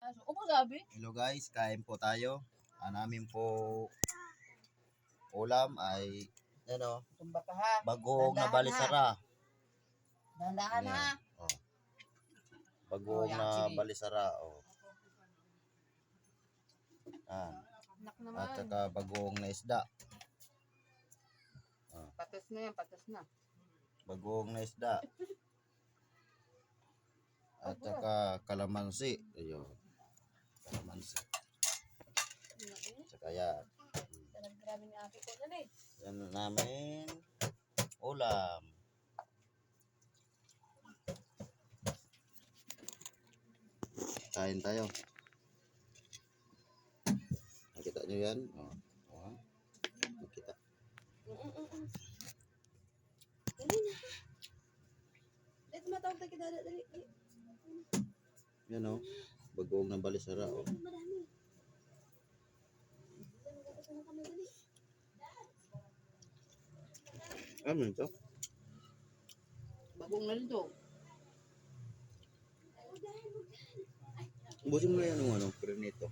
Opo sabi. Hello guys, kain po tayo. Ang namin po ulam ay Tumba ka ha. bagong na Dandahan, balisara. Dandahan Ayan. ha. Oh. Bagong yan, na sige. balisara. Oh. Nak At naman. saka bagong na isda. Patas na yan, patas na. Bagong na isda. At saka kalamansi. Ayun. Kalamansi. At saka yan. Grabe ni ate ko na eh. Yan namin ulam. Kain tayo. Nakita nyo yan? Oh. Nakita. Dali na. Dito matawag tayo kita. Dali. Yan o. Bagong ng balisara o. Madami. Ano ito? Bagong na rin to. Ubusin mo na yan ang pernito.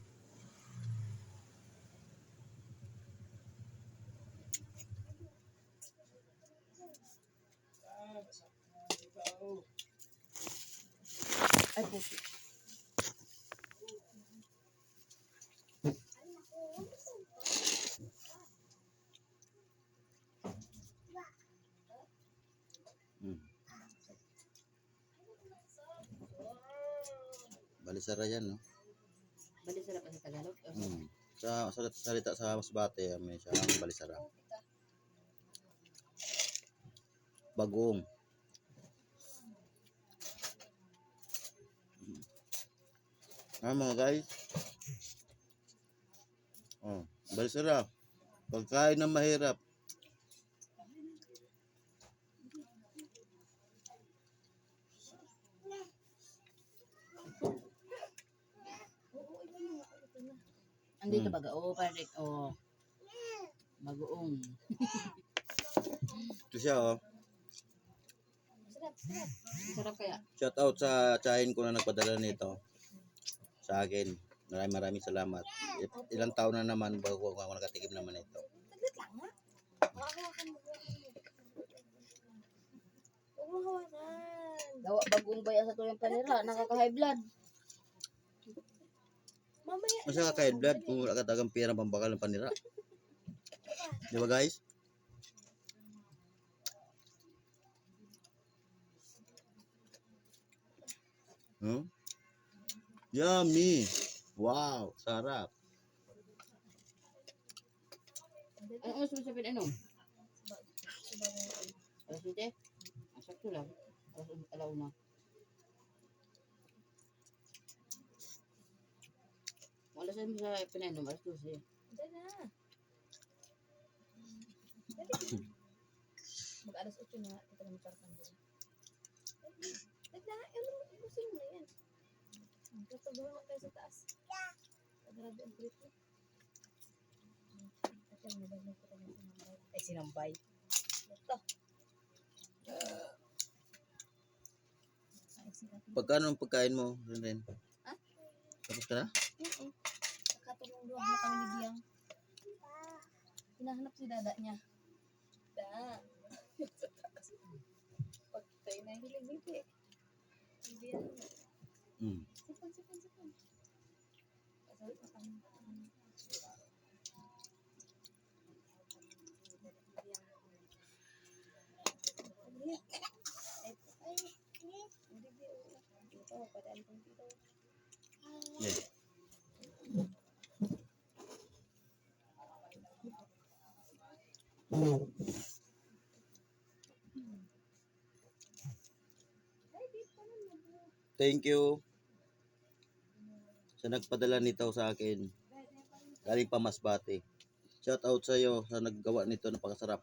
Ay, puso. Balisara yan, no? Balisara pa sa Tagalog? Sa salita sa Masbate, may siyang balisara. Bagong. Mga guys. Balisara. Pagkain ng mahirap. Andito baga. Parik. Bagoong. Ito siya, oh. Sarap kaya. Shout out sa tsahin ko na nagpadala nito sa akin. Maraming salamat. Ilang taon na naman bago ako nakatikim naman ito. Taglit lang ha. Hawakan mo. Huwag mo hawakan. Dawa bagong baya sa tuyang panira. Nakaka-high blood. Mamaya. Masa kaka-high blood kung wala ka tagang pera pambakal ng panira. Di ba guys? Yummy! Wow! Sarap! Ano sabihin ano? Alas 7? Sakto lang. Alaw na. Wala sa mo sa pinainom. Alas 12. Diyan na. Mag-alas 8 na kita ng karpan doon. Tagla, ilusin mo na yan. Kapag tayo sa taas. Grabe ang kulit mo. Ay, sinambay. Ito. Pagkano ang pagkain mo, Ren? Ha? Tapos ka na? Nakatulong doon na kami ni Biyang. Hinahanap si dada niya. Da. Pag tayo na hilig-hilig. Biyang. Sipon. Kasawit na kami. Yeah. Thank you sa nagpadala nito sa akin. Galing pa Masbate. Shout out sa iyo sa naggawa nito, napakasarap.